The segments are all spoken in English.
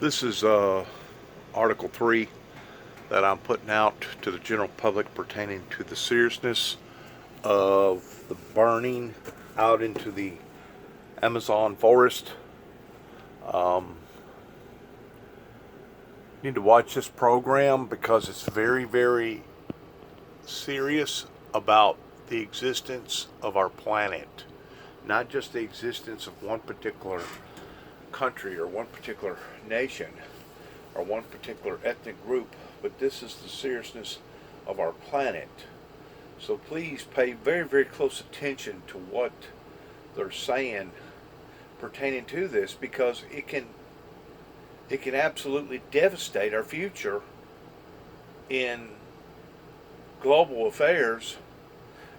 This is Article 3 that I'm putting out to the general public pertaining to the seriousness of the burning out into the Amazon forest. Um, Need to watch this program because it's very, very serious about the existence of our planet, not just the existence of one particular country or one particular nation or one particular ethnic group, but this is the seriousness of our planet. So please pay very, very close attention to what they're saying pertaining to this, because it can absolutely devastate our future in global affairs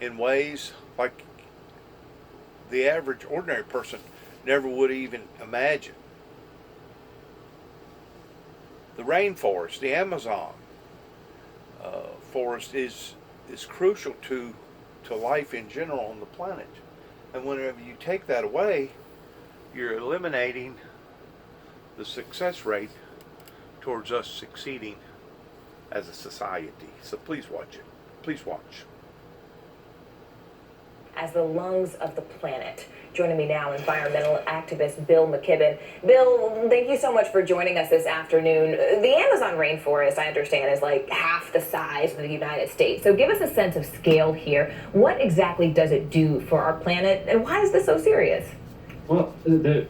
in ways like the average ordinary person never would even imagine. The rainforest, the Amazon forest is crucial to life in general on the planet. And whenever you take that away, you're eliminating the success rate towards us succeeding as a society. So please watch it. Please watch. As the lungs of the planet. Joining me now, environmental activist Bill McKibben. Bill, thank you so much for joining us this afternoon. The Amazon rainforest, I understand, is like half the size of the United States. So give us a sense of scale here. What exactly does it do for our planet, and why is this so serious? Well, the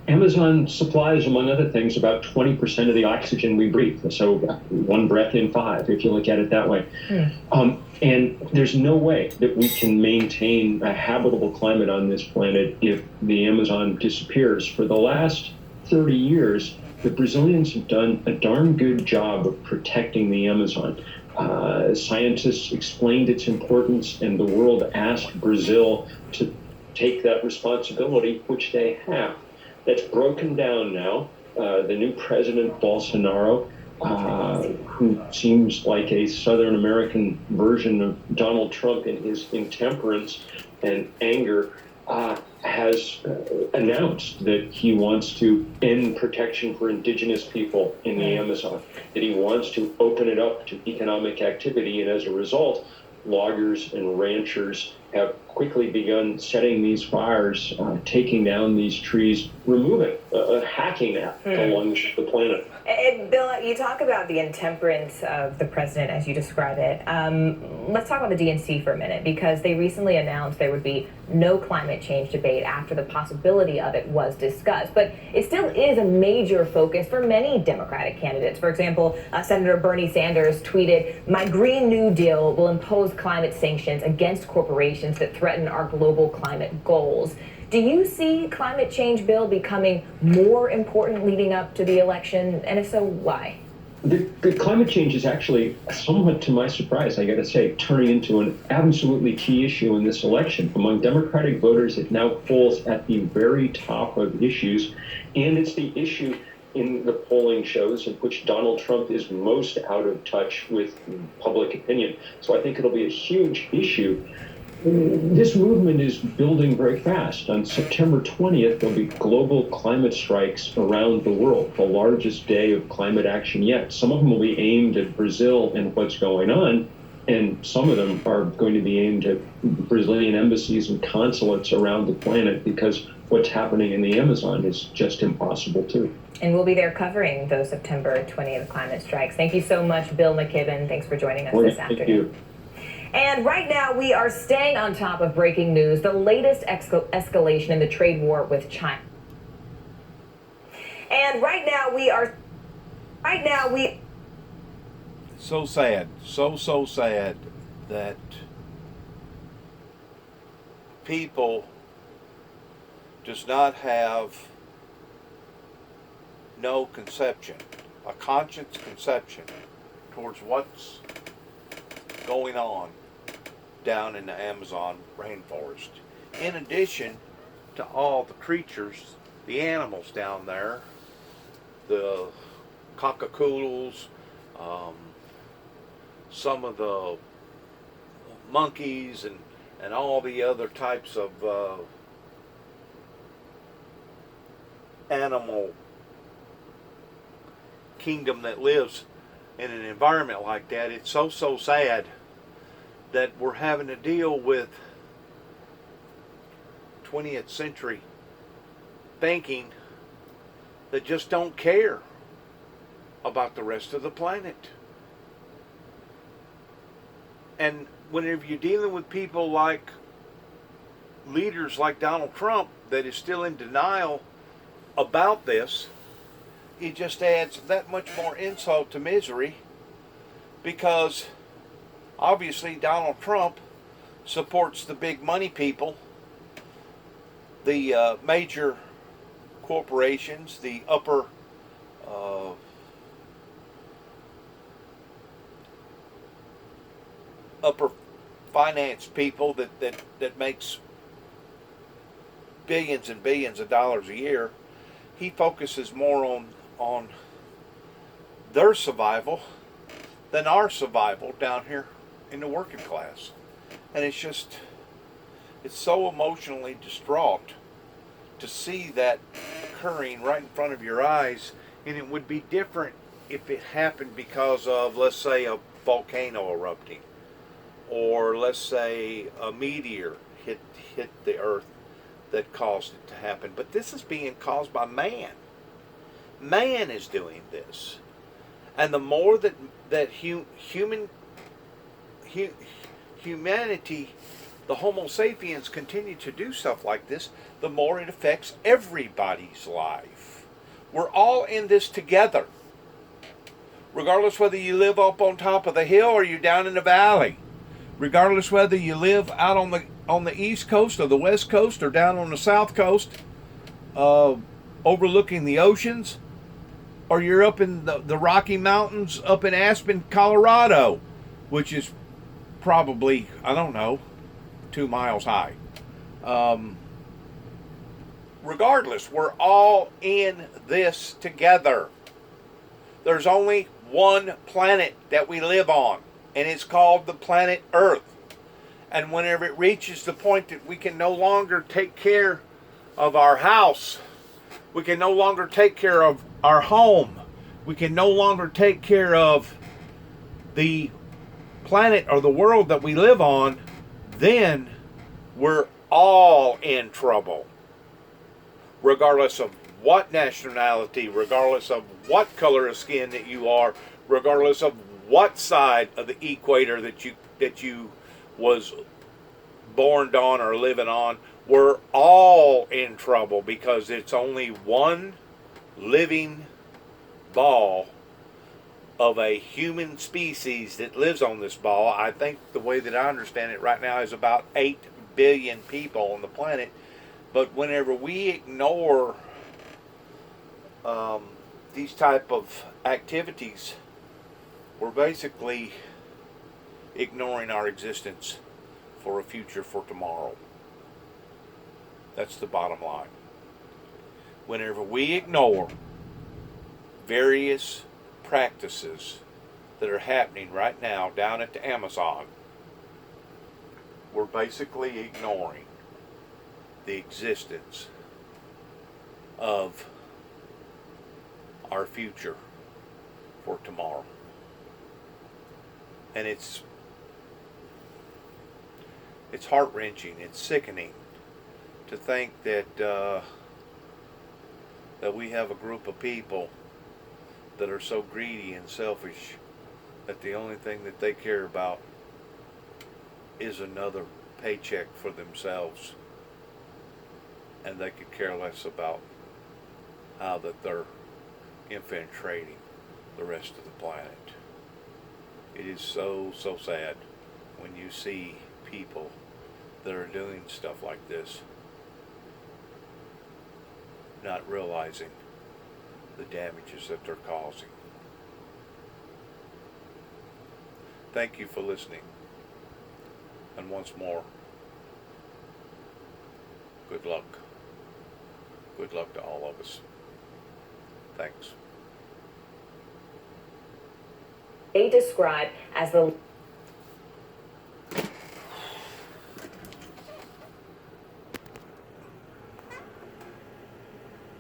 Amazon supplies, among other things, about 20% of the oxygen we breathe. So one breath in five, if you look at it that way. And there's no way that we can maintain a habitable climate on this planet if the Amazon disappears. For the last 30 years, the Brazilians have done a darn good job of protecting the Amazon. Scientists explained its importance, and the world asked Brazil to take that responsibility, which they have. That's broken down now. The new president, Bolsonaro, who seems like a Southern American version of Donald Trump in his intemperance and anger, has announced that he wants to end protection for indigenous people in the Amazon, that he wants to open it up to economic activity, and as a result, loggers and ranchers have quickly begun setting these fires, taking down these trees, removing, hacking at the lungs of the planet. And Bill, you talk about the intemperance of the president as you describe it. Let's talk about the DNC for a minute, because they recently announced there would be no climate change debate after the possibility of it was discussed. But it still is a major focus for many Democratic candidates. For example, Senator Bernie Sanders tweeted, "My Green New Deal will impose climate sanctions against corporations that threaten our global climate goals." Do you see climate change, Bill, becoming more important leading up to the election? And if so, why? The climate change is actually, somewhat to my surprise, I got to say, turning into an absolutely key issue in this election. Among Democratic voters, it now polls at the very top of issues, and it's the issue in the polling shows in which Donald Trump is most out of touch with public opinion. So I think it'll be a huge issue. This movement is building very fast. On September 20th, there'll be global climate strikes around the world, the largest day of climate action yet. Some of them will be aimed at Brazil and what's going on, and some of them are going to be aimed at Brazilian embassies and consulates around the planet, because what's happening in the Amazon is just impossible too. And we'll be there covering those September 20th climate strikes. Thank you so much, Bill McKibben. Thanks for joining us this afternoon. Thank you. And right now, we are staying on top of breaking news, the latest escalation in the trade war with China. And right now, So sad, so sad that people does not have no conception, a conscious conception towards what's going on down in the Amazon rainforest. In addition to all the creatures, the animals down there, the cockatoos, some of the monkeys, and all the other types of animal kingdom that lives in an environment like that. It's so sad that we're having to deal with 20th century thinking that just don't care about the rest of the planet. And whenever you're dealing with people like leaders like Donald Trump that is still in denial about this, it just adds that much more insult to misery, because obviously Donald Trump supports the big money people, the major corporations, the upper finance people that makes billions and billions of dollars a year. He focuses more on their survival than our survival down here in the working class. And it's so emotionally distraught to see that occurring right in front of your eyes. And it would be different if it happened because of, let's say, a volcano erupting, or let's say a meteor hit the earth that caused it to happen. But this is being caused by man. Man is doing this. And the more that humanity, the Homo sapiens, continue to do stuff like this, the more it affects everybody's life. We're all in this together, regardless whether you live up on top of the hill or you're down in the valley, regardless whether you live out on the east coast or the west coast or down on the south coast, overlooking the oceans, or you're up in the Rocky Mountains up in Aspen, Colorado, which is probably, I don't know, 2 miles high. Regardless, we're all in this together. There's only one planet that we live on, and it's called the planet Earth. And whenever it reaches the point that we can no longer take care of our house, we can no longer take care of our home, we can no longer take care of the planet or the world that we live on, then we're all in trouble. Regardless of what nationality, regardless of what color of skin that you are, regardless of what side of the equator that you was born on or living on, we're all in trouble, because it's only one living ball of a human species that lives on this ball. I think the way that I understand it right now is about 8 billion people on the planet. But whenever we ignore these type of activities, we're basically ignoring our existence for a future for tomorrow. That's the bottom line. Whenever we ignore various practices that are happening right now down at the Amazon, we're basically ignoring the existence of our future for tomorrow. And it's heart-wrenching, it's sickening to think that that we have a group of people that are so greedy and selfish that the only thing that they care about is another paycheck for themselves, and they could care less about how that they're infiltrating the rest of the planet. It is so sad when you see people that are doing stuff like this, not realizing the damages that they're causing. Thank you for listening. And once more, good luck. Good luck to all of us. Thanks. They describe as the